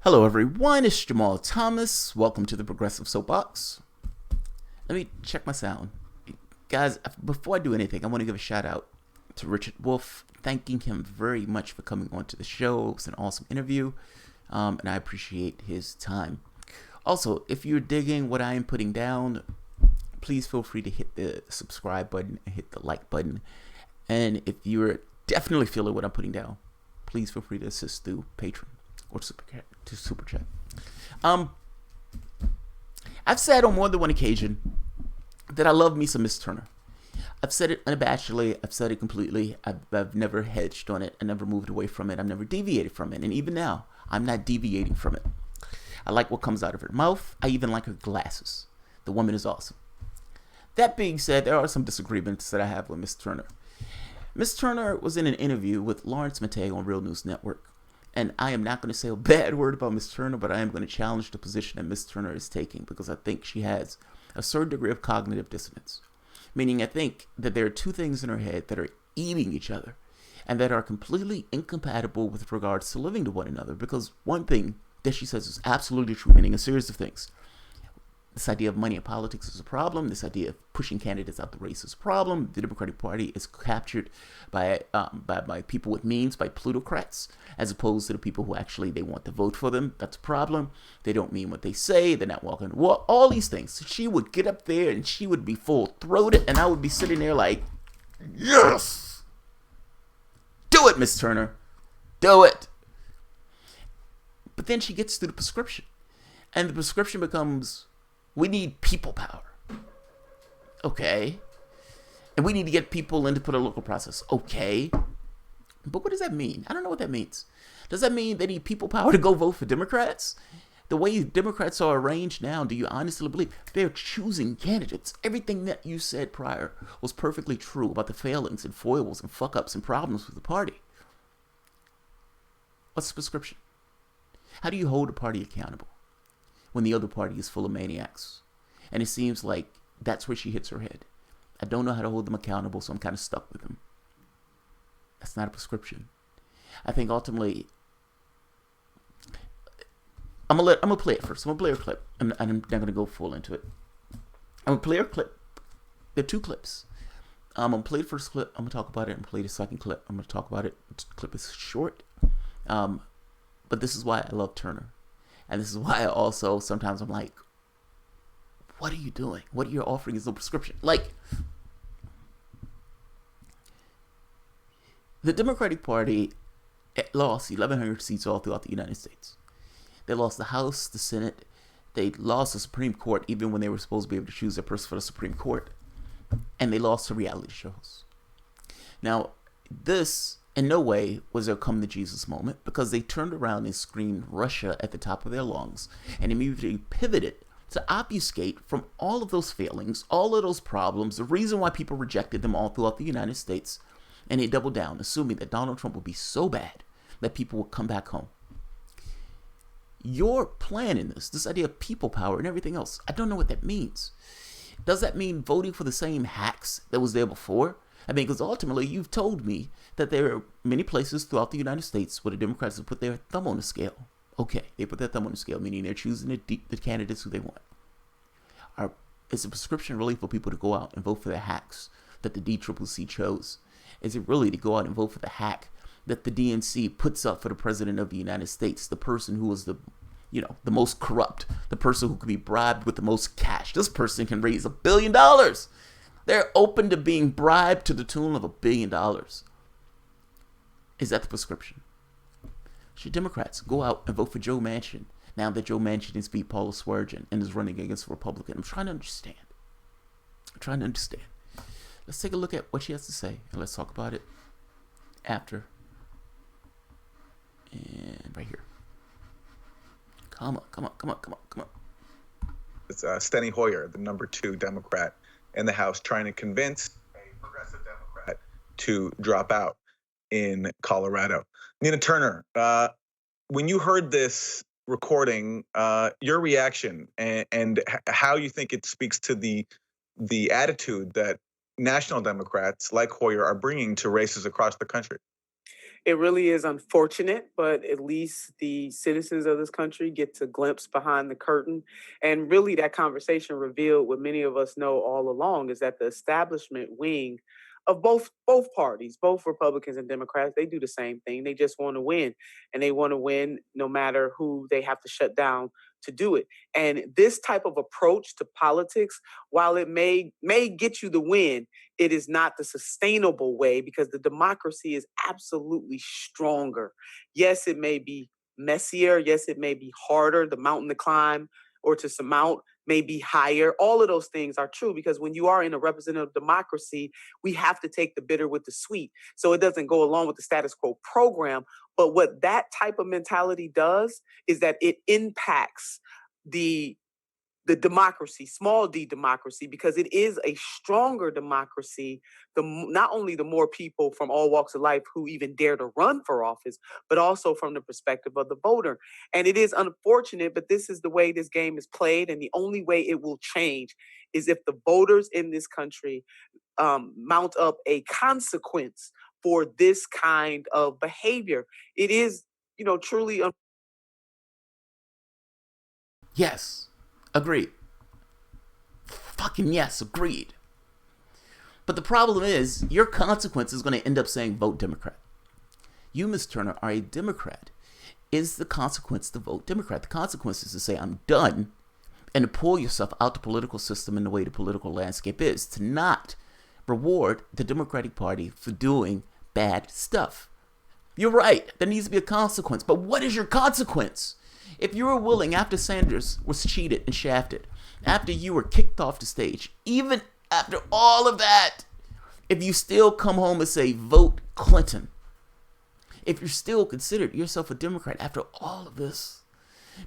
Hello, everyone. It's Jamal Thomas. Welcome to the Progressive Soapbox. Let me check my sound. Guys, before I do anything, I want to give a shout out to Richard Wolf, thanking him very much for coming on to the show. It was an awesome interview, and I appreciate his time. Also, if you're digging what I am putting down, please feel free to hit the subscribe button and hit the like button. And if you're definitely feeling what I'm putting down, please feel free to assist through Patreon or Super Chat. I've said on more than one occasion that I love me some Miss Turner. I've said it unabashedly. I've said it completely. I've never hedged on it. I never moved away from it. I've never deviated from it. And even now, I'm not deviating from it. I like what comes out of her mouth. I even like her glasses. The woman is awesome. That being said, there are some disagreements that I have with Miss Turner. Miss Turner was in an interview with Lawrence Matei on Real News Network. And I am not going to say a bad word about Miss Turner, but I am going to challenge the position that Miss Turner is taking because I think she has a certain degree of cognitive dissonance. Meaning I think that there are two things in her head that are eating each other and that are completely incompatible with regards to living to one another. Because one thing that she says is absolutely true, meaning a series of things. This idea of money in politics is a problem. This idea of pushing candidates out the race is a problem. The Democratic Party is captured by people with means, by plutocrats, as opposed to the people who actually they want to vote for them. That's a problem. They don't mean what they say. They're not walking the walk. All these things. She would get up there and she would be full-throated, and I would be sitting there like, yes! Do it, Miss Turner. Do it. But then she gets to the prescription. And the prescription becomes, we need people power. Okay. And we need to get people into political process. Okay. But what does that mean? I don't know what that means. Does that mean they need people power to go vote for Democrats? The way Democrats are arranged now, do you honestly believe they're choosing candidates? Everything that you said prior was perfectly true about the failings and foibles and fuck-ups and problems with the party. What's the prescription? How do you hold a party accountable when the other party is full of maniacs? And it seems like that's where she hits her head. I don't know how to hold them accountable, so I'm kind of stuck with them. That's not a prescription. I think ultimately, I'm gonna play it first. I'm gonna play a clip. I'm not gonna go full into it. I'm gonna play a clip. There are two clips. I'm gonna play the first clip. I'm gonna talk about it and play the second clip. I'm gonna talk about it. The clip is short, but this is why I love Turner. And this is why I also, sometimes I'm like, what are you doing? What you're offering is no prescription. Like, the Democratic Party lost 1,100 seats all throughout the United States. They lost the House, the Senate. They lost the Supreme Court, even when they were supposed to be able to choose their person for the Supreme Court. And they lost to reality shows. Now, this in no way was their come to Jesus moment, because they turned around and screamed Russia at the top of their lungs and immediately pivoted to obfuscate from all of those failings, all of those problems, the reason why people rejected them all throughout the United States. And they doubled down, assuming that Donald Trump would be so bad that people would come back home. Your plan in this idea of people power and everything else, I don't know what that means. Does that mean voting for the same hacks that was there before? I mean, because ultimately you've told me that there are many places throughout the United States where the Democrats have put their thumb on the scale. Okay, they put their thumb on the scale, meaning they're choosing the candidates who they want. Is the prescription really for people to go out and vote for the hacks that the DCCC chose? Is it really to go out and vote for the hack that the DNC puts up for the president of the United States, the person who was the most corrupt, the person who could be bribed with the most cash? This person can raise $1 billion. They're open to being bribed to the tune of $1 billion. Is that the prescription? Should Democrats go out and vote for Joe Manchin now that Joe Manchin is beat Paula Swearengin and is running against a Republican? I'm trying to understand. Let's take a look at what she has to say, and let's talk about it after. And right here. Come on. It's Steny Hoyer, the number 2 Democrat in the House, trying to convince a progressive Democrat to drop out in Colorado. Nina Turner, when you heard this recording, your reaction and how you think it speaks to the attitude that national Democrats like Hoyer are bringing to races across the country. It really is unfortunate, but at least the citizens of this country get to glimpse behind the curtain. And really, that conversation revealed what many of us know all along is that the establishment wing of both parties, both Republicans and Democrats, they do the same thing. They just want to win, and they want to win no matter who they have to shut down to do it. And this type of approach to politics, while it may get you the win, it is not the sustainable way because the democracy is absolutely stronger. Yes, it may be messier. Yes, it may be harder, the mountain to climb or to surmount may be higher. All of those things are true because when you are in a representative democracy, we have to take the bitter with the sweet. So it doesn't go along with the status quo program. But what that type of mentality does is that it impacts the the democracy, small d democracy, because it is a stronger democracy. Not only the more people from all walks of life who even dare to run for office, but also from the perspective of the voter. And it is unfortunate, but this is the way this game is played. And the only way it will change is if the voters in this country mount up a consequence for this kind of behavior. It is, truly. Yes, agreed. Fucking yes, agreed. But the problem is, your consequence is going to end up saying vote Democrat. You, Ms. Turner, are a Democrat. Is the consequence to vote Democrat? The consequence is to say, I'm done, and to pull yourself out the political system in the way the political landscape is. To not reward the Democratic Party for doing bad stuff. You're right. There needs to be a consequence. But what is your consequence? If you were willing, after Sanders was cheated and shafted, after you were kicked off the stage, even after all of that, if you still come home and say, vote Clinton, if you're still considered yourself a Democrat after all of this,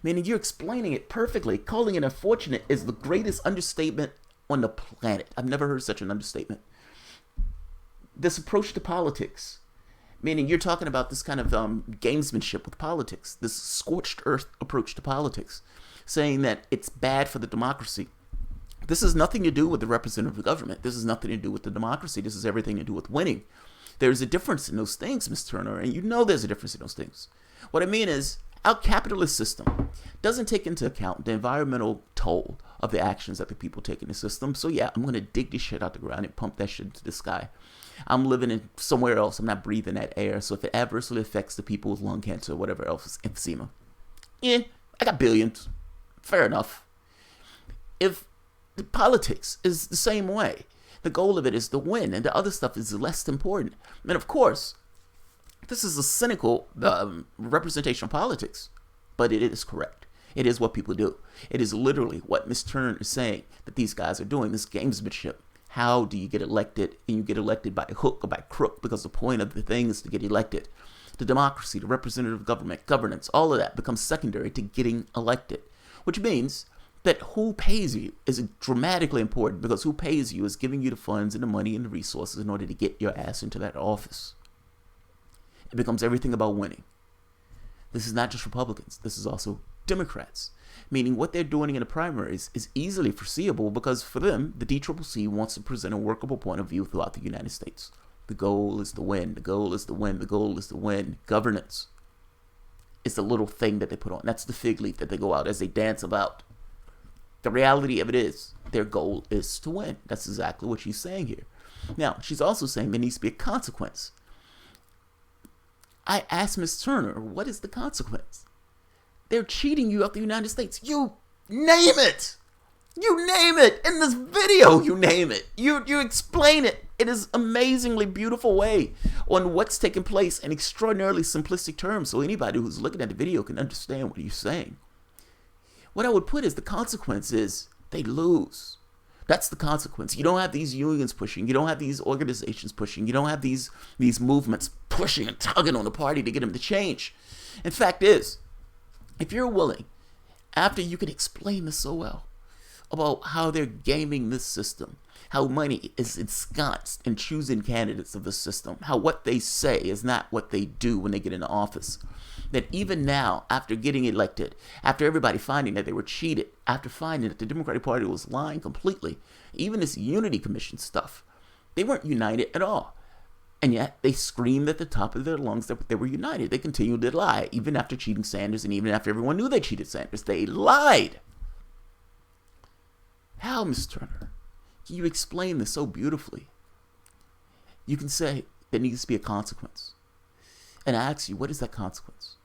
meaning you're explaining it perfectly, calling it unfortunate is the greatest understatement on the planet. I've never heard such an understatement. This approach to politics, meaning you're talking about this kind of gamesmanship with politics, this scorched earth approach to politics, saying that it's bad for the democracy. This has nothing to do with the representative government. This has nothing to do with the democracy. This has everything to do with winning. There's a difference in those things, Ms. Turner, and you know there's a difference in those things. What I mean is, our capitalist system doesn't take into account the environmental toll of the actions that the people take in the system. So yeah, I'm going to dig this shit out the ground and pump that shit into the sky. I'm living in somewhere else. I'm not breathing that air. So if it adversely affects the people with lung cancer or whatever else, emphysema, I got billions. Fair enough. If the politics is the same way, the goal of it is to win, and the other stuff is less important. And of course, this is a cynical representation of politics, but it is correct. It is what people do. It is literally what Ms. Turner is saying that these guys are doing, this gamesmanship. How do you get elected? And you get elected by hook or by crook, because the point of the thing is to get elected. The democracy, the representative government, governance, all of that becomes secondary to getting elected, which means that who pays you is dramatically important, because who pays you is giving you the funds and the money and the resources in order to get your ass into that office. It becomes everything about winning. This is not just Republicans. This is also Democrats. Meaning what they're doing in the primaries is easily foreseeable, because for them, the DCCC wants to present a workable point of view throughout the United States. The goal is to win. The goal is to win. The goal is to win. Governance is the little thing that they put on. That's the fig leaf that they go out as they dance about. The reality of it is, their goal is to win. That's exactly what she's saying here. Now, she's also saying there needs to be a consequence. I asked Ms. Turner, what is the consequence? They're cheating you out the United States. You name it. You name it. In this video, you name it. You explain it. It is amazingly beautiful way on what's taking place in extraordinarily simplistic terms, so anybody who's looking at the video can understand what you're saying. What I would put is the consequence is they lose. That's the consequence. You don't have these unions pushing. You don't have these organizations pushing. You don't have these movements pushing and tugging on the party to get them to change. And fact is, if you're willing, after you can explain this so well, about how they're gaming this system, how money is ensconced in choosing candidates of the system, how what they say is not what they do when they get into office, that even now, after getting elected, after everybody finding that they were cheated, after finding that the Democratic Party was lying completely, even this Unity Commission stuff, they weren't united at all. And yet they screamed at the top of their lungs that they were united. They continued to lie, even after cheating Sanders and even after everyone knew they cheated Sanders. They lied. How, Ms. Turner? You explain this so beautifully. You can say there needs to be a consequence. And I ask you, what is that consequence?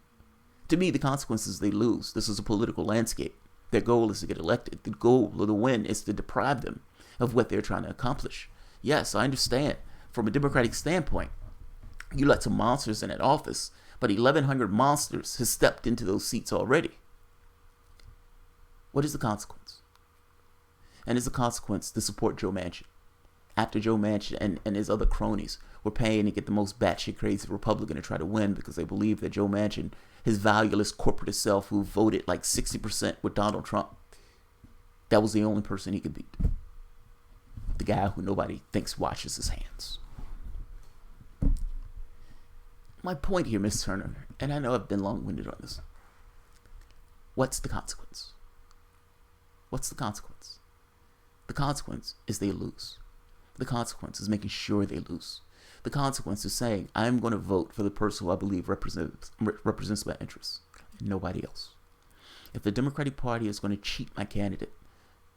To me, the consequence is they lose. This is a political landscape. Their goal is to get elected. The goal of the win is to deprive them of what they're trying to accomplish. Yes, I understand. From a democratic standpoint, you let some monsters in that office, but 1,100 monsters has stepped into those seats already. What is the consequence? And is the consequence to support Joe Manchin? After Joe Manchin and his other cronies were paying to get the most batshit crazy Republican to try to win because they believe that Joe Manchin, his valueless corporate self who voted like 60% with Donald Trump, that was the only person he could beat. The guy who nobody thinks washes his hands. My point here, Ms. Turner, and I know I've been long-winded on this. What's the consequence? What's the consequence? The consequence is they lose. The consequence is making sure they lose. The consequence is saying, I'm going to vote for the person who I believe represents my interests, and nobody else. If the Democratic Party is going to cheat my candidate,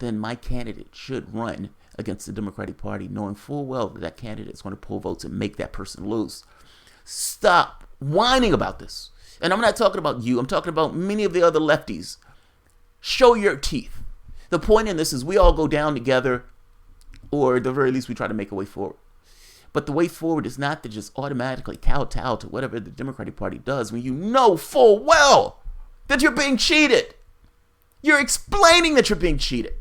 then my candidate should run against the Democratic Party, knowing full well that that candidate is going to pull votes and make that person lose. Stop whining about this. And I'm not talking about you. I'm talking about many of the other lefties. Show your teeth. The point in this is we all go down together, or at the very least we try to make a way forward. But the way forward is not to just automatically kowtow to whatever the Democratic Party does when you know full well that you're being cheated. You're explaining that you're being cheated.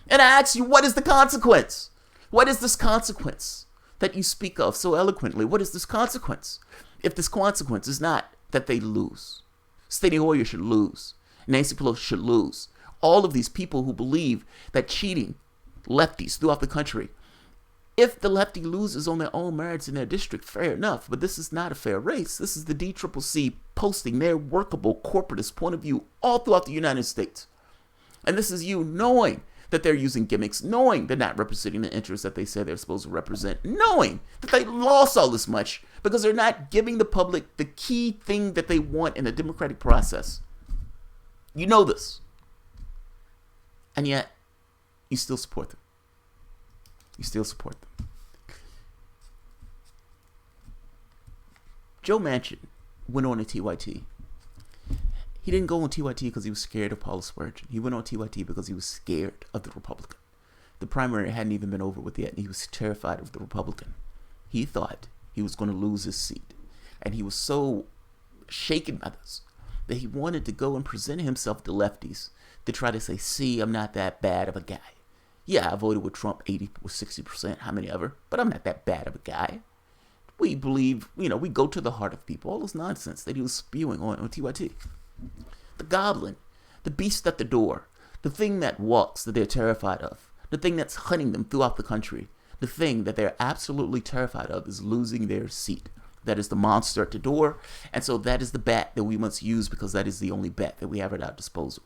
And I ask you, what is the consequence? What is this consequence that you speak of so eloquently? What is this consequence? If this consequence is not that they lose, Steny Hoyer should lose, Nancy Pelosi should lose, all of these people who believe that cheating lefties throughout the country, if the lefty loses on their own merits in their district, fair enough, but this is not a fair race. This is the DCCC posting their workable corporatist point of view all throughout the United States. And this is you knowing that they're using gimmicks, knowing they're not representing the interests that they say they're supposed to represent, knowing that they lost all this much because they're not giving the public the key thing that they want in the democratic process. You know this. And yet, you still support them. You still support them. Joe Manchin went on a TYT. He didn't go on TYT because he was scared of Paula Spurgeon. He went on TYT because he was scared of the Republican. The primary hadn't even been over with yet, and he was terrified of the Republican. He thought he was going to lose his seat. And he was so shaken by this that he wanted to go and present himself to lefties to try to say, see, I'm not that bad of a guy. Yeah, I voted with Trump 80 or 60%, how many ever, but I'm not that bad of a guy. We believe, we go to the heart of people. All this nonsense that he was spewing on TYT. The goblin, the beast at the door, the thing that walks that they're terrified of, the thing that's hunting them throughout the country, the thing that they're absolutely terrified of is losing their seat. That is the monster at the door, and so that is the bat that we must use because that is the only bat that we have at our disposal.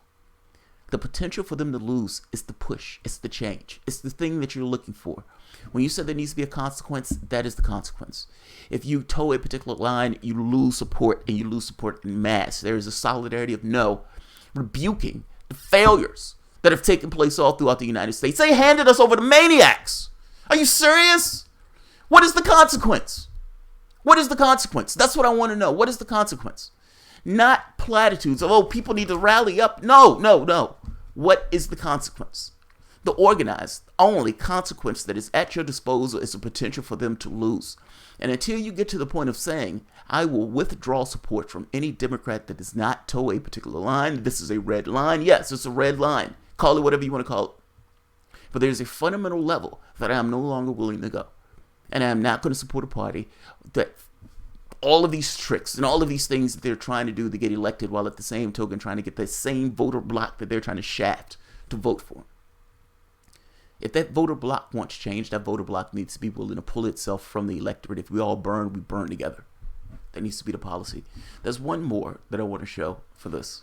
The potential for them to lose is the push. It's the change. It's the thing that you're looking for. When you said there needs to be a consequence, that is the consequence. If you toe a particular line, you lose support, and you lose support in mass. There is a solidarity of no, rebuking the failures that have taken place all throughout the United States. They handed us over to maniacs. Are you serious? What is the consequence? What is the consequence? That's what I want to know. What is the consequence? Not platitudes of, oh, people need to rally up. No. What is the consequence? The organized, only consequence that is at your disposal is the potential for them to lose. And until you get to the point of saying, I will withdraw support from any Democrat that does not toe a particular line, this is a red line. Yes, it's a red line. Call it whatever you want to call it. But there's a fundamental level that I am no longer willing to go. And I am not going to support a party that all of these tricks and all of these things that they're trying to do to get elected while at the same token trying to get the same voter block that they're trying to shaft to vote for. If that voter block wants change, that voter block needs to be willing to pull itself from the electorate. If we all burn, we burn together. That needs to be the policy. There's one more that I want to show for this.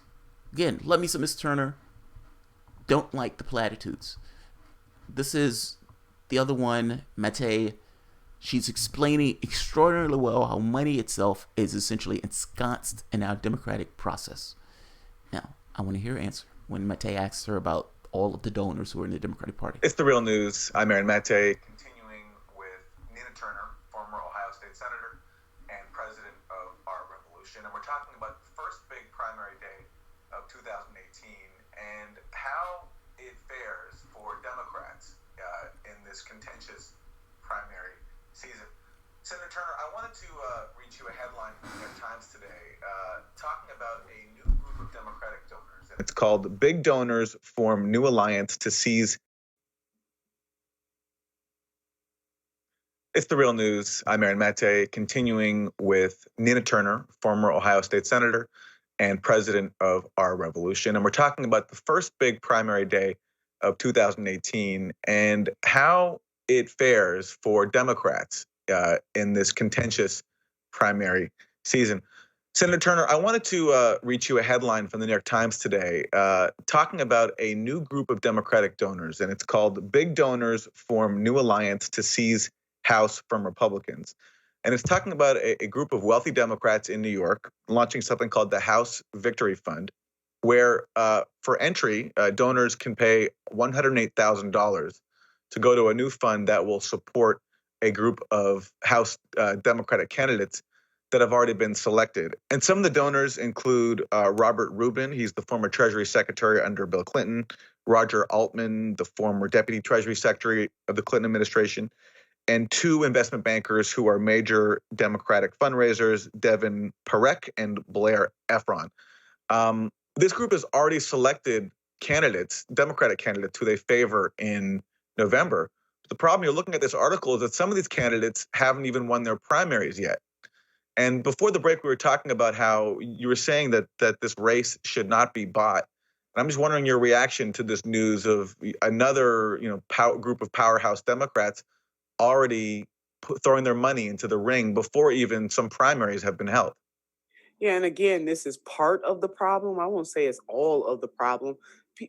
Again, love me some Miss Turner. Don't like the platitudes. This is the other one, Mate She's explaining extraordinarily well how money itself is essentially ensconced in our democratic process. Now, I want to hear her answer when Mate asks her about all of the donors who are in the Democratic Party. It's the real news. I'm Aaron Mate, continuing with Nina Turner, former Ohio State Senator and president of Our Revolution. And we're talking about the first big primary day of 2018 and how it fares for Democrats in this contentious primary season. Senator Turner, I wanted to read you a headline from the New York Times today talking about a new group of Democratic donors. It's called Big Donors Form New Alliance to Seize. It's the real news. I'm Aaron Mate, continuing with Nina Turner, former Ohio State Senator and president of Our Revolution. And we're talking about the first big primary day of 2018 and how it fares for Democrats in this contentious primary season. Senator Turner, I wanted to read you a headline from the New York Times today talking about a new group of Democratic donors, and it's called Big Donors Form New Alliance to Seize House from Republicans. And it's talking about a group of wealthy Democrats in New York launching something called the House Victory Fund, where for entry, donors can pay $108,000 to go to a new fund that will support a group of House Democratic candidates that have already been selected. And some of the donors include Robert Rubin. He's the former Treasury Secretary under Bill Clinton. Roger Altman, the former Deputy Treasury Secretary of the Clinton administration. And two investment bankers who are major Democratic fundraisers, Devin Parekh and Blair Efron. This group has already selected candidates, Democratic candidates, who they favor in November. The problem you're looking at this article is that some of these candidates haven't even won their primaries yet. And before the break, we were talking about how you were saying that this race should not be bought. And I'm just wondering your reaction to this news of another, group of powerhouse Democrats already throwing their money into the ring before even some primaries have been held. Yeah, and again, this is part of the problem. I won't say it's all of the problem.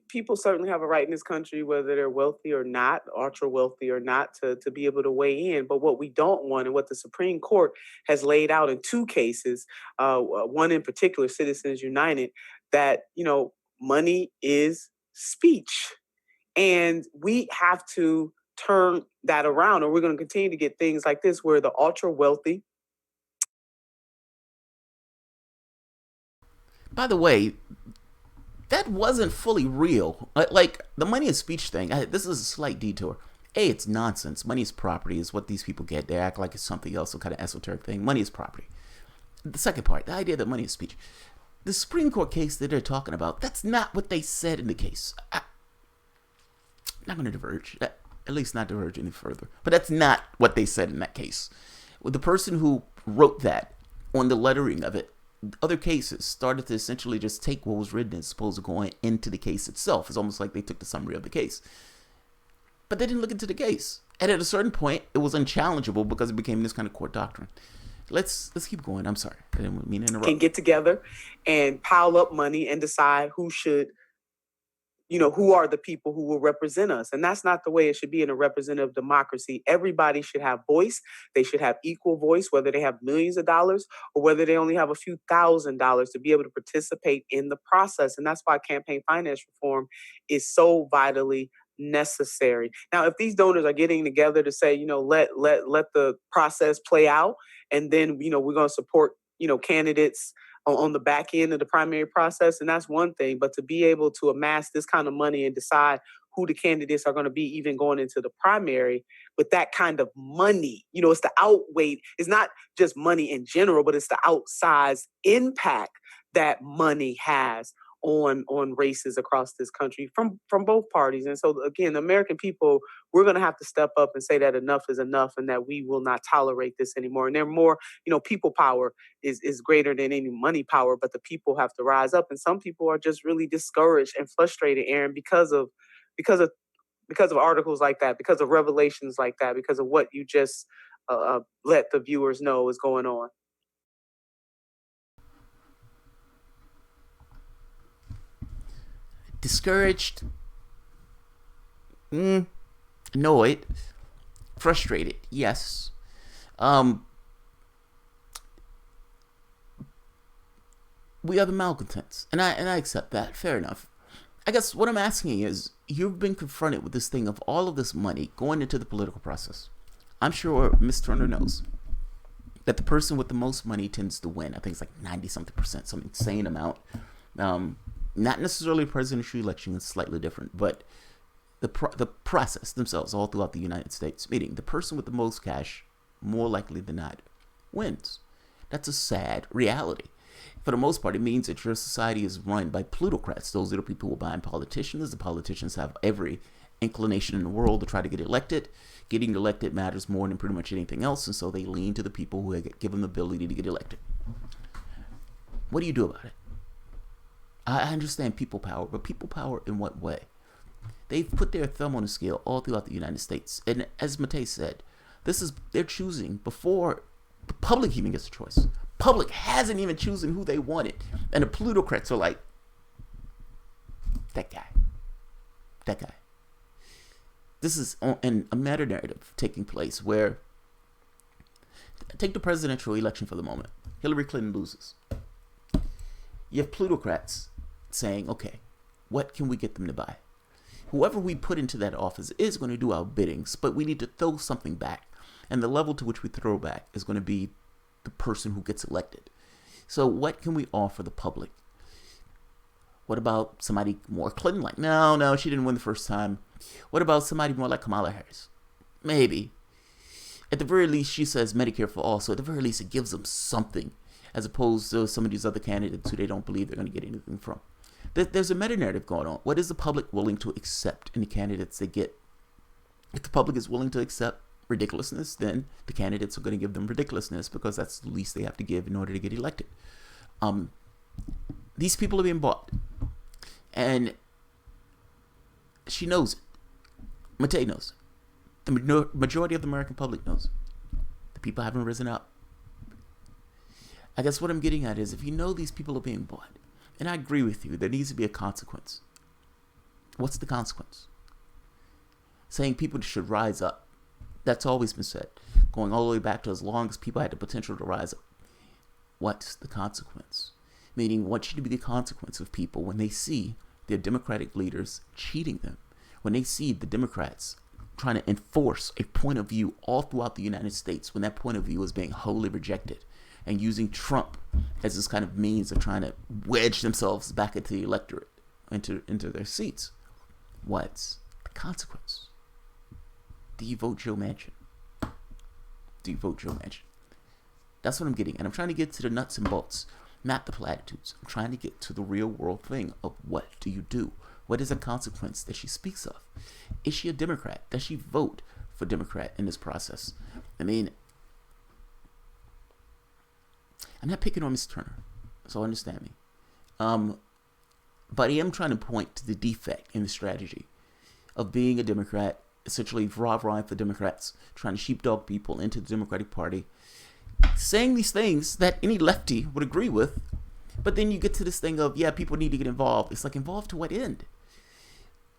People certainly have a right in this country, whether they're wealthy or not, ultra wealthy or not, to be able to weigh in. But what we don't want, and what the Supreme Court has laid out in two cases, one in particular, Citizens United, that, money is speech. And we have to turn that around, or we're going to continue to get things like this where the ultra wealthy. By the way, that wasn't fully real. Like, the money is speech thing, this is a slight detour. It's nonsense. Money is property is what these people get. They act like it's something else, some kind of esoteric thing. Money is property. The second part, the idea that money is speech. The Supreme Court case that they're talking about, that's not what they said in the case. I'm not going to diverge. At least not diverge any further. But that's not what they said in that case. Well, the person who wrote that on the lettering of it, other cases started to essentially just take what was written as opposed to going into the case itself. It's almost like they took the summary of the case. But they didn't look into the case. And at a certain point, it was unchallengeable because it became this kind of court doctrine. Let's keep going. I'm sorry. I didn't mean to interrupt. Can get together and pile up money and decide who should, who are the people who will represent us. And that's not the way it should be in a representative democracy. Everybody should have voice. They should have equal voice, whether they have millions of dollars or whether they only have a few $1,000s to be able to participate in the process. And that's why campaign finance reform is so vitally necessary. Now, if these donors are getting together to say, let the process play out, and then, we're going to support, candidates on the back end of the primary process, and that's one thing. But to be able to amass this kind of money and decide who the candidates are going to be even going into the primary with that kind of money, it's the outweigh. It's not just money in general, but it's the outsized impact that money has on races across this country from both parties. And so, again, the American people, we're going to have to step up and say that enough is enough and that we will not tolerate this anymore. And they're more, people power is greater than any money power, but the people have to rise up. And some people are just really discouraged and frustrated, Aaron, because of articles like that, because of revelations like that, because of what you just let the viewers know is going on. Discouraged, annoyed, frustrated, yes. Um, we are the malcontents, and I accept that. Fair enough. I guess what I'm asking is, you've been confronted with this thing of all of this money going into the political process. I'm sure Ms. Turner knows that the person with the most money tends to win. I think it's like 90-something%, some insane amount. Not necessarily a presidential election, it's slightly different, but the process themselves all throughout the United States, meaning the person with the most cash, more likely than not, wins. That's a sad reality. For the most part, it means that your society is run by plutocrats. Those are the people who are buying politicians. The politicians have every inclination in the world to try to get elected. Getting elected matters more than pretty much anything else, and so they lean to the people who give them the ability to get elected. What do you do about it? I understand people power, but people power in what way? They've put their thumb on the scale all throughout the United States, and as Matei said, they're choosing before the public even gets a choice. Public hasn't even chosen who they wanted, and the plutocrats are like, that guy. This is a meta narrative taking place where, take the presidential election for the moment. Hillary Clinton loses. You have plutocrats saying, okay, what can we get them to buy? Whoever we put into that office is going to do our biddings, but we need to throw something back. And the level to which we throw back is going to be the person who gets elected. So what can we offer the public? What about somebody more Clinton-like? No, she didn't win the first time. What about somebody more like Kamala Harris? Maybe. At the very least, she says Medicare for all, so at the very least, it gives them something, as opposed to some of these other candidates who they don't believe they're going to get anything from. There's a meta-narrative going on. What is the public willing to accept in the candidates they get? If the public is willing to accept ridiculousness, then the candidates are going to give them ridiculousness because that's the least they have to give in order to get elected. These people are being bought. And she knows it. Matei knows it. The majority of the American public knows it. The people haven't risen up. I guess what I'm getting at is, if you know these people are being bought, and I agree with you, there needs to be a consequence. What's the consequence? Saying people should rise up. That's always been said. Going all the way back to as long as people had the potential to rise up. What's the consequence? Meaning, what should be the consequence of people when they see their Democratic leaders cheating them? When they see the Democrats trying to enforce a point of view all throughout the United States, when that point of view is being wholly rejected, and using Trump as this kind of means of trying to wedge themselves back into the electorate, into their seats. What's the consequence? Do you vote Joe Manchin? Do you vote Joe Manchin? That's what I'm getting. And I'm trying to get to the nuts and bolts, not the platitudes. I'm trying to get to the real world thing of, what do you do? What is the consequence that she speaks of? Is she a Democrat? Does she vote for Democrat in this process? I mean, I'm not picking on Ms. Turner, so understand me. But I am trying to point to the defect in the strategy of being a Democrat, essentially rah-rahing for Democrats, trying to sheepdog people into the Democratic Party, saying these things that any lefty would agree with, but then you get to this thing of, yeah, people need to get involved. It's like, involved to what end?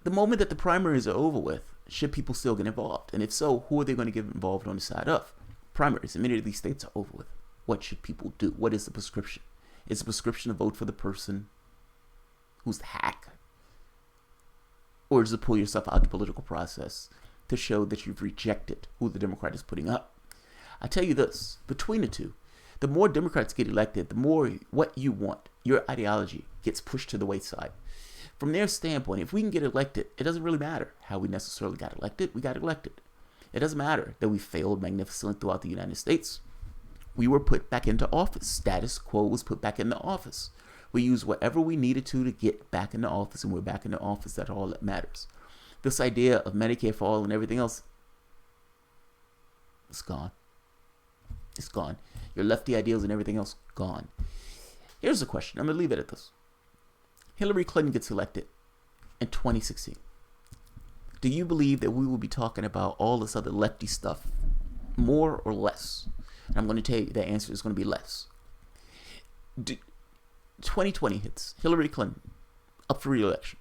The moment that the primaries are over with, should people still get involved? And if so, who are they going to get involved on the side of? Primaries. And many of these states are over with. What should people do? What is the prescription? Is the prescription to vote for the person who's the hack? Or is it pull yourself out of the political process to show that you've rejected who the Democrat is putting up? I tell you this, between the two, the more Democrats get elected, the more what you want, your ideology, gets pushed to the wayside. From their standpoint, if we can get elected, it doesn't really matter how we necessarily got elected. We got elected. It doesn't matter that we failed magnificently throughout the United States. We were put back into office. Status quo was put back into office. We used whatever we needed to get back into office, and we're back into office. That's all that matters. This idea of Medicare for all and everything else, it's gone. It's gone. Your lefty ideals and everything else, gone. Here's the question. I'm going to leave it at this. Hillary Clinton gets elected in 2016. Do you believe that we will be talking about all this other lefty stuff more or less? And I'm going to tell you the answer is going to be less. 2020 hits. Hillary Clinton up for re-election.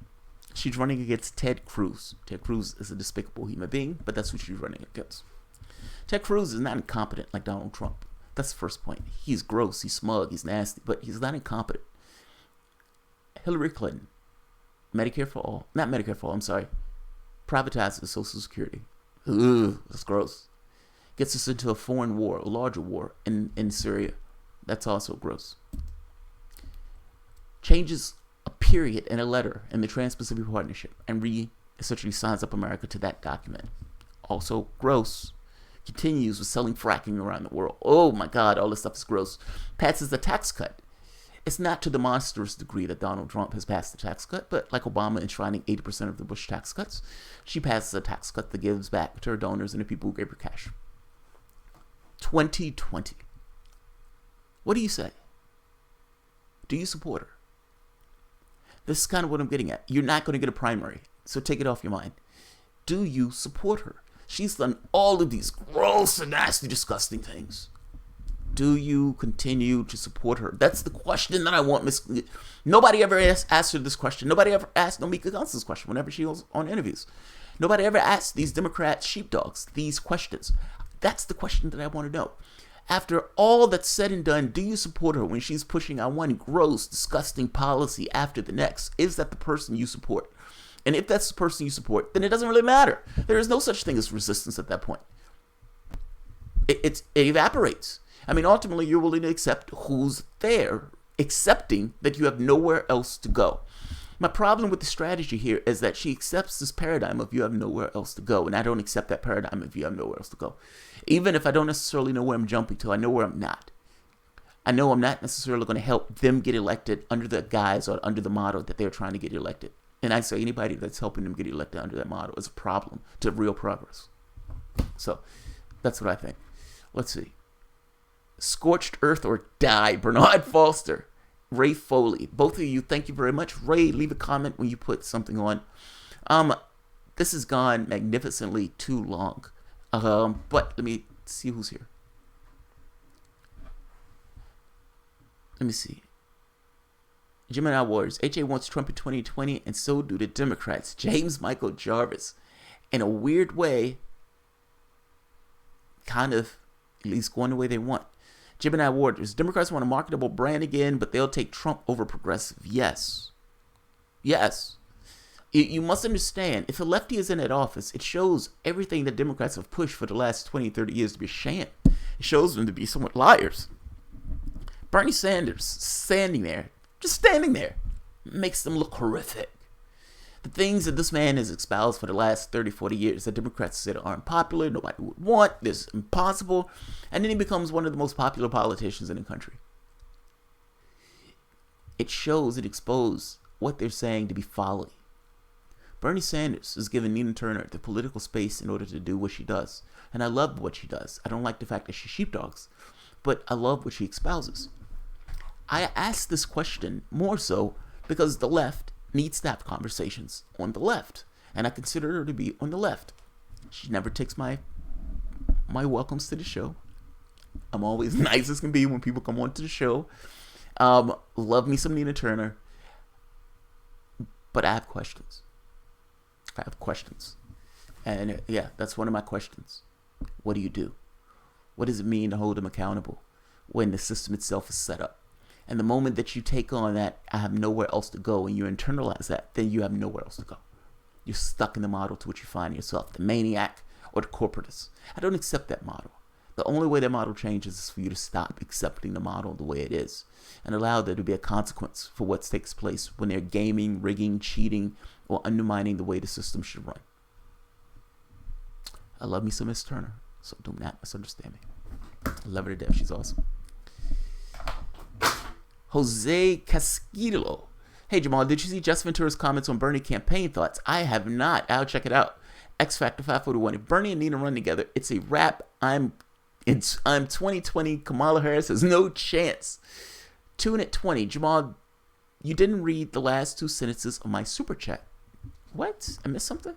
She's running against Ted Cruz. Ted Cruz is a despicable human being, but that's who she's running against. Ted Cruz is not incompetent like Donald Trump. That's the first point. He's gross, he's smug, he's nasty, but he's not incompetent. Hillary Clinton, Medicare for all, not Medicare for all, I'm sorry, privatizes Social Security. Ugh, that's gross. Gets us into a foreign war, a larger war in Syria. That's also gross. Changes a period in a letter in the Trans-Pacific Partnership and essentially signs up America to that document. Also gross. Continues with selling fracking around the world. Oh my God, all this stuff is gross. Passes a tax cut. It's not to the monstrous degree that Donald Trump has passed the tax cut, but like Obama enshrining 80% of the Bush tax cuts, she passes a tax cut that gives back to her donors and the people who gave her cash. 2020. What do you say? Do you support her? This is kind of what I'm getting at. You're not going to get a primary, so take it off your mind. Do you support her? She's done all of these gross and nasty, disgusting things. Do you continue to support her? That's the question that I want. Nobody ever asked her this question. Nobody ever asked Nomika Gunz this question whenever she was on interviews. Nobody ever asked these Democrat sheepdogs these questions. That's the question that I want to know. After all that's said and done, do you support her when she's pushing on one gross, disgusting policy after the next? Is that the person you support? And if that's the person you support, then it doesn't really matter. There is no such thing as resistance at that point. It evaporates. I mean, ultimately, you're willing to accept who's there, accepting that you have nowhere else to go. My problem with the strategy here is that she accepts this paradigm of you have nowhere else to go, and I don't accept that paradigm of you have nowhere else to go. Even if I don't necessarily know where I'm jumping to, I know where I'm not. I know I'm not necessarily going to help them get elected under the guise or under the motto that they're trying to get elected. And I say anybody that's helping them get elected under that motto is a problem to real progress. So that's what I think. Let's see. Scorched Earth or Die, Bernard Foster, Ray Foley. Both of you, thank you very much. Ray, leave a comment when you put something on. This has gone magnificently too long. But let me see who's here. Let me see. Gemini Warriors. HA wants Trump in 2020, and so do the Democrats. James Michael Jarvis. In a weird way, kind of at least going the way they want. Gemini Warriors. Democrats want a marketable brand again, but they'll take Trump over progressive. Yes. Yes. You must understand, if a lefty is in that office, it shows everything that Democrats have pushed for the last 20, 30 years to be a sham. It shows them to be somewhat liars. Bernie Sanders, standing there, just standing there, makes them look horrific. The things that this man has espoused for the last 30, 40 years that Democrats said are unpopular, nobody would want, this is impossible, and then he becomes one of the most popular politicians in the country. It shows, it exposes what they're saying to be folly. Bernie Sanders has given Nina Turner the political space in order to do what she does. And I love what she does. I don't like the fact that she sheepdogs, but I love what she espouses. I ask this question more so because the left needs to have conversations on the left. And I consider her to be on the left. She never takes my welcomes to the show. I'm always nice as can be when people come on to the show. Love me some Nina Turner. But I have questions. And yeah, that's one of my questions. What do you do? What does it mean to hold them accountable when the system itself is set up? And the moment that you take on that, I have nowhere else to go, and you internalize that, then you have nowhere else to go. You're stuck in the model to which you find yourself, the maniac or the corporatist. I don't accept that model. The only way that model changes is for you to stop accepting the model the way it is and allow there to be a consequence for what takes place when they're gaming, rigging, cheating, or undermining the way the system should run. I love me some Miss Turner, so do not misunderstand me. I love her to death. She's awesome. Jose Casquillo. Hey, Jamal, did you see Jess Ventura's comments on Bernie campaign thoughts? I have not. I'll check it out. X Factor 541. If Bernie and Nina run together, it's a wrap. I'm 2020. Kamala Harris has no chance. Tune at 20. Jamal, you didn't read the last 2 sentences of my super chat. What? I missed something?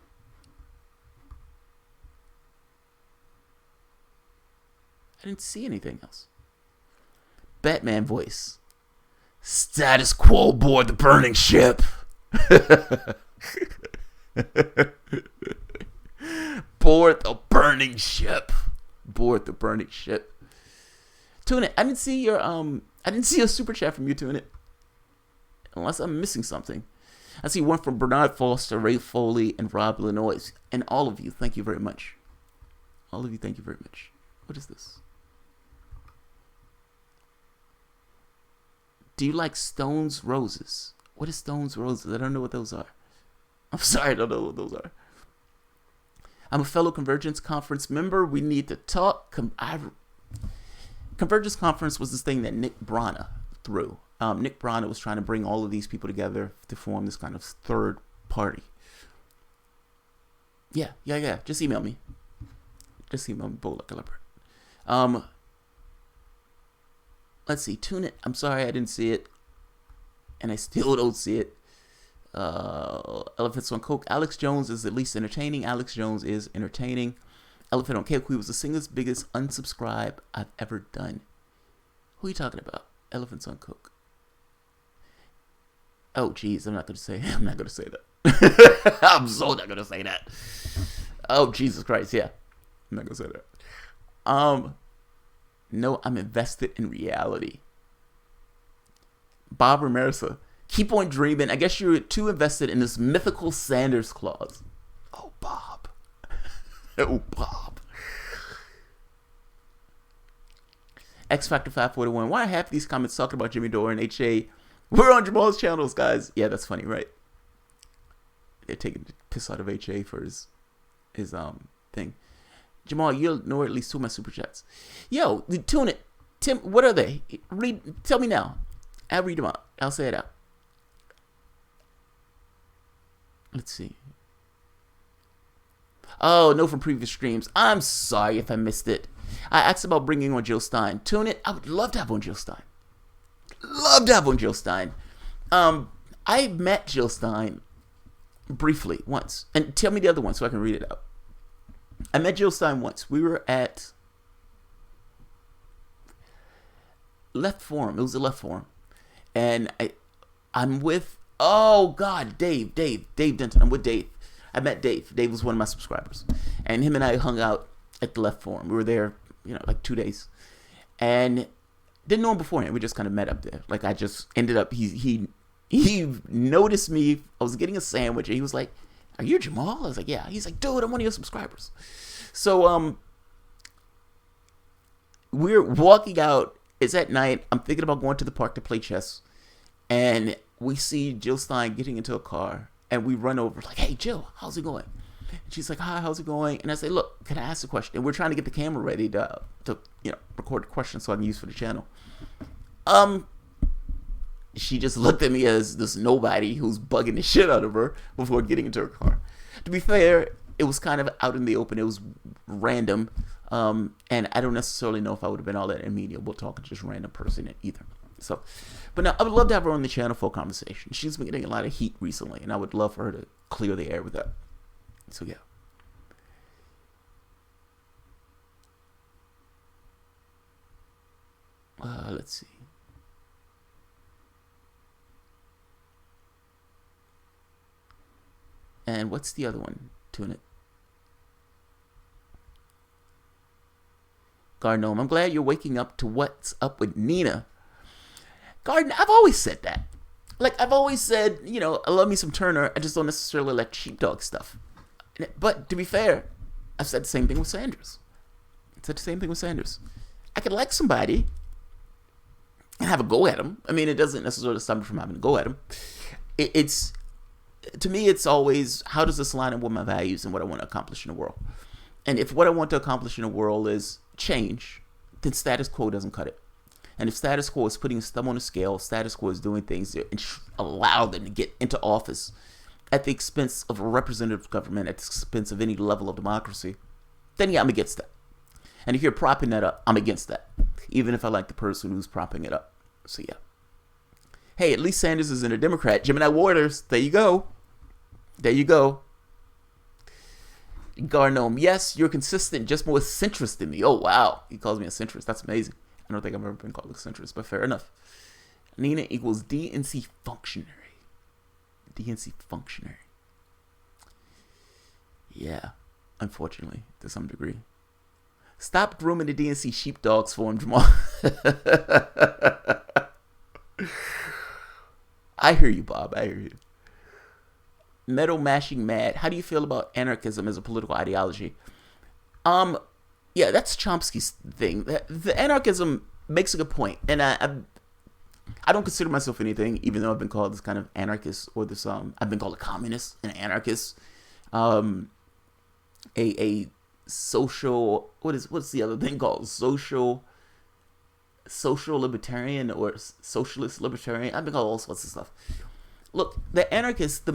I didn't see anything else. Batman voice. Status quo aboard the burning ship. Board the burning ship. Board the burning ship. Tune it. I didn't see a super chat from you, Tune it. Unless I'm missing something. I see one from Bernard Foster, Ray Foley, and Rob Illinois. And all of you, thank you very much. All of you, thank you very much. What is this? Do you like Stone's Roses? What is Stone's Roses? I don't know what those are. I'm sorry, I don't know what those are. I'm a fellow Convergence Conference member. We need to talk. Convergence Conference was this thing that Nick Brana threw. Nick Brana was trying to bring all of these people together to form this kind of third party. Yeah. Just email me. Bullock. Let's see. Tune it. I'm sorry I didn't see it. And I still don't see it. Elephants on Coke. Alex Jones is at least entertaining. Alex Jones is entertaining. Elephant on Coke. He was the single biggest unsubscribe I've ever done. Who are you talking about? Elephants on Coke. Oh, geez. I'm not going to say that. I'm so not going to say that. Oh, Jesus Christ. Yeah. I'm not going to say that. No, I'm invested in reality. Bob Ramirez. Keep on dreaming. I guess you're too invested in this mythical Sanders clause. Oh, Bob. X Factor 541. Why are half these comments talking about Jimmy Dore and HA? We're on Jamal's channels, guys. Yeah, that's funny, right? They're taking the piss out of HA for his thing. Jamal, you'll know at least two of my super chats. Yo, tune it. Tim, what are they? Tell me now. I'll read them out. I'll say it out. Let's see. Oh, no, from previous streams. I'm sorry if I missed it. I asked about bringing on Jill Stein. Tune it. I would love to have on Jill Stein. I met Jill Stein briefly once. And tell me the other one so I can read it out. I met Jill Stein once. We were at Left Forum. It was a Left Forum. And I'm with, oh God, Dave Denton. I'm with Dave. I met Dave. Dave was one of my subscribers. And him and I hung out at the Left Forum. We were there, like 2 days. And didn't know him beforehand. We just kind of met up there. Like I just ended up, he noticed me. I was getting a sandwich and he was like, "Are you Jamal?" I was like, "Yeah." He's like, "Dude, I'm one of your subscribers." So we're walking out. It's at night. I'm thinking about going to the park to play chess. And we see Jill Stein getting into a car. And we run over like, "Hey, Jill, how's it going?" And she's like, "Hi, how's it going?" And I say, "Look, can I ask a question?" And we're trying to get the camera ready to record the question so I can use for the channel. She just looked at me as this nobody who's bugging the shit out of her before getting into her car. To be fair, it was kind of out in the open. It was random. And I don't necessarily know if I would have been all that amenable talking to just random person either. So, but now I would love to have her on the channel for a conversation. She's been getting a lot of heat recently, and I would love for her to clear the air with that. So yeah. Let's see. And what's the other one? Tune it. Garnome, I'm glad you're waking up to what's up with Nina. Garden, I've always said that. Like, I've always said, I love me some Turner. I just don't necessarily like sheepdog stuff. But to be fair, I've said the same thing with Sanders. I could like somebody and have a go at him. I mean, it doesn't necessarily stop me from having a go at him. It's to me, it's always, how does this line up with my values and what I want to accomplish in the world? And if what I want to accomplish in the world is change, then status quo doesn't cut it. And if status quo is putting a thumb on the scale, status quo is doing things that allow them to get into office at the expense of a representative government, at the expense of any level of democracy, then yeah, I'm against that. And if you're propping that up, I'm against that. Even if I like the person who's propping it up. So yeah. Hey, at least Sanders isn't a Democrat. Gemini Waters, there you go. Garnome, yes, you're consistent, just more centrist than me. Oh, wow. He calls me a centrist. That's amazing. I don't think I've ever been called a centrist, but fair enough. Nina equals DNC functionary. Yeah, unfortunately, to some degree. Stop grooming the DNC sheepdogs for him, Jamal. I hear you, Bob. I hear you. Metal mashing mad. How do you feel about anarchism as a political ideology? Yeah, that's Chomsky's thing. The anarchism makes a good point, and I don't consider myself anything, even though I've been called this kind of anarchist or this I've been called a communist, an anarchist, a social, what's the other thing called, social libertarian or socialist libertarian. I've been called all sorts of stuff. Look, the anarchist,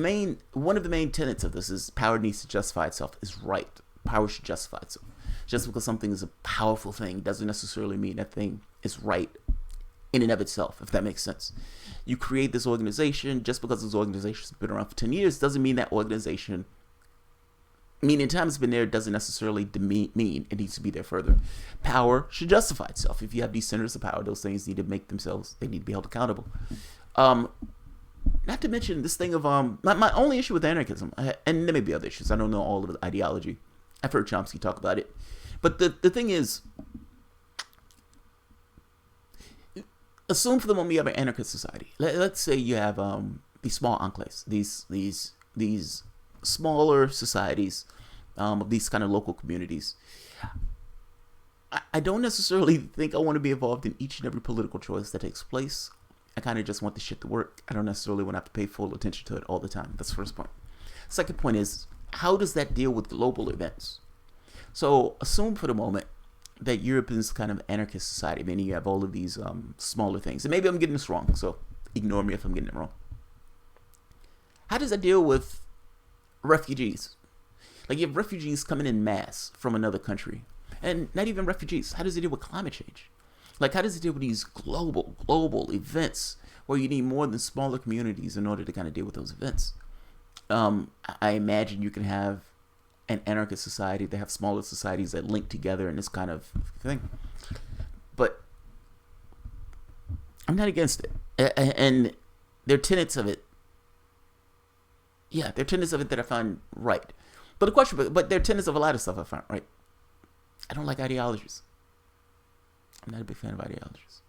one of the main tenets of this is power needs to justify itself. Is right. Power should justify itself. Just because something is a powerful thing doesn't necessarily mean that thing is right in and of itself, if that makes sense. You create this organization, just because this organization has been around for 10 years doesn't mean that organization, meaning time it's been there, doesn't necessarily mean it needs to be there further. Power should justify itself. If you have these centers of power, those things need to make themselves, they need to be held accountable. Not to mention this thing of, my only issue with anarchism, and there may be other issues, I don't know all of the ideology. I've heard Chomsky talk about it. But the thing is, assume for the moment you have an anarchist society. Let's say you have these small enclaves, these smaller societies of these kind of local communities. I don't necessarily think I want to be involved in each and every political choice that takes place. I kind of just want the shit to work. I don't necessarily want to have to pay full attention to it all the time. That's the first point. Second point is, how does that deal with global events? So assume for the moment that Europe is kind of anarchist society, meaning you have all of these smaller things. And maybe I'm getting this wrong, so ignore me if I'm getting it wrong. How does that deal with refugees? Like you have refugees coming in mass from another country. And not even refugees. How does it deal with climate change? Like how does it deal with these global events where you need more than smaller communities in order to kind of deal with those events? I imagine you can have an anarchist society. They have smaller societies that link together in this kind of thing. But I'm not against it. And there are tenets of it. Yeah, there are tenets of it that I find right. But there are tenets of a lot of stuff I find right. I don't like ideologies. I'm not a big fan of ideologies.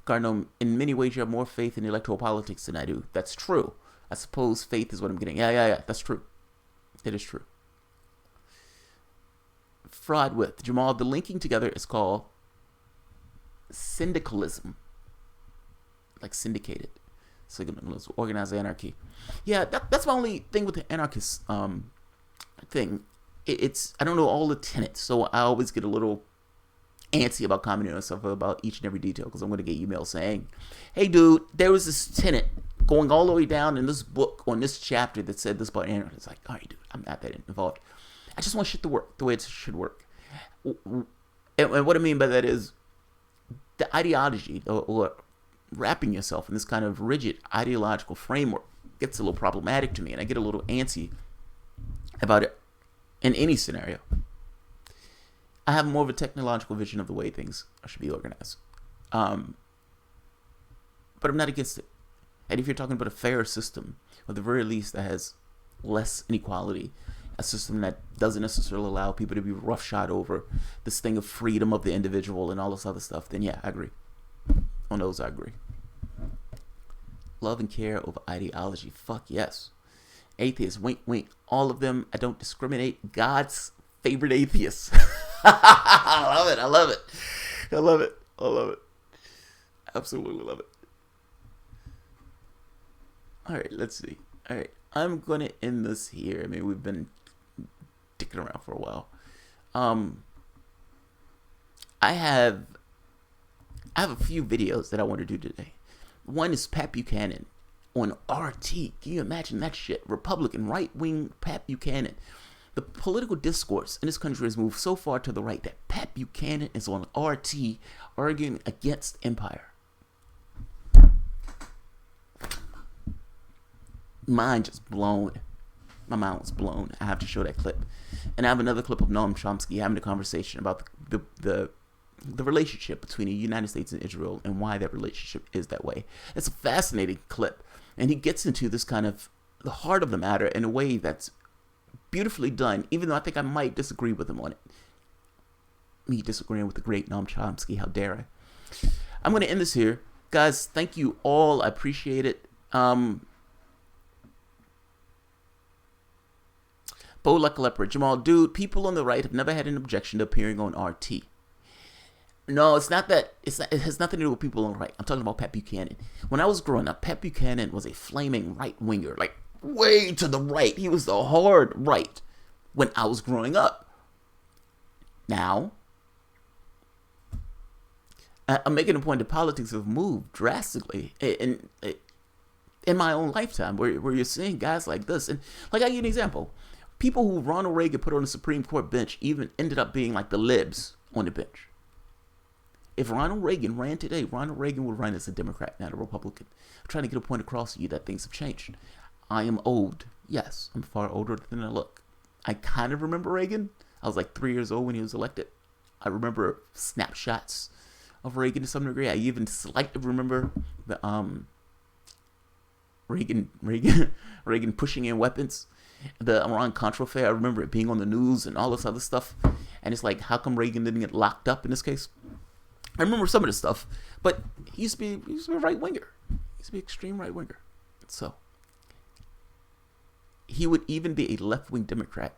Cardinal, in many ways you have more faith in electoral politics than I do. That's true. I suppose faith is what I'm getting. Yeah. That's true. It is true. Fraud with. Jamal, the linking together is called syndicalism. Like syndicated. So organized anarchy. Yeah, that's my only thing with the anarchist thing. It's I don't know all the tenets, so I always get a little antsy about commenting on stuff about each and every detail because I'm going to get emails saying, hey dude, there was this tenet going all the way down in this book on this chapter that said this about anarchy. It's like, all right dude, I'm not that involved. I just want shit to work the way it should work. And what I mean by that is the ideology or wrapping yourself in this kind of rigid ideological framework gets a little problematic to me, and I get a little antsy about it in any scenario. I have more of a technological vision of the way things should be organized. But I'm not against it. And if you're talking about a fair system, or at the very least that has less inequality, a system that doesn't necessarily allow people to be roughshod over this thing of freedom of the individual and all this other stuff, then yeah, I agree. On those, I agree. Love and care over ideology. Fuck yes. Atheists, wink, wink. All of them, I don't discriminate. God's favorite atheists. I love it. Absolutely love it. All right, let's see. All right, I'm going to end this here. I mean, we've been dicking around for a while. I have a few videos that I want to do today. One is Pat Buchanan on RT. Can you imagine that shit? Republican, right-wing Pat Buchanan. The political discourse in this country has moved so far to the right that Pat Buchanan is on RT arguing against empire. Mind just blown. My mind was blown. I have to show that clip. And I have another clip of Noam Chomsky having a conversation about the relationship between the United States and Israel and why that relationship is that way. It's a fascinating clip. And he gets into this kind of the heart of the matter in a way that's beautifully done, even though I think I might disagree with him on it. Me disagreeing with the great Noam Chomsky, how dare I? I'm going to end this here. Guys, thank you all. I appreciate it. Bo Like a Leopard. Jamal, dude, people on the right have never had an objection to appearing on RT. No, it's not that. It has nothing to do with people on the right. I'm talking about Pat Buchanan. When I was growing up, Pat Buchanan was a flaming right-winger. Like, way to the right. He was the hard right when I was growing up. Now, I'm making a point that politics have moved drastically in my own lifetime, where you're seeing guys like this. And, like, I'll give you an example. People who Ronald Reagan put on the Supreme Court bench even ended up being like the libs on the bench. If Ronald Reagan ran today, Ronald Reagan would run as a Democrat, not a Republican. I'm trying to get a point across to you that things have changed. I am old. Yes, I'm far older than I look. I kind of remember Reagan. I was like 3 years old when he was elected. I remember snapshots of Reagan to some degree. I even slightly remember the Reagan pushing in weapons. The Iran-Contra affair, I remember it being on the news and all this other stuff. And it's like, how come Reagan didn't get locked up in this case? I remember some of this stuff. But he used to be a right-winger. He used to be an extreme right-winger. So, he would even be a left-wing Democrat.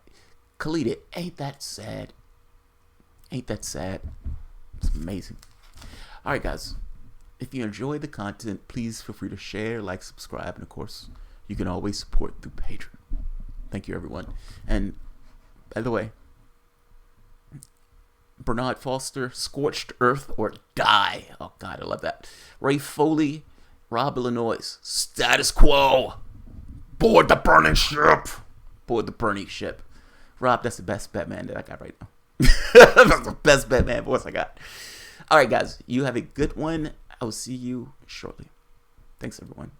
Khalid, ain't that sad? Ain't that sad? It's amazing. All right, guys. If you enjoy the content, please feel free to share, like, subscribe, and of course, you can always support through Patreon. Thank you, everyone. And by the way, Bernard Foster, Scorched Earth or Die. Oh, God, I love that. Ray Foley, Rob Illinois, Status Quo. Board the burning ship. Board the burning ship. Rob, that's the best Batman that I got right now. That's the best Batman voice I got. All right, guys, you have a good one. I will see you shortly. Thanks, everyone.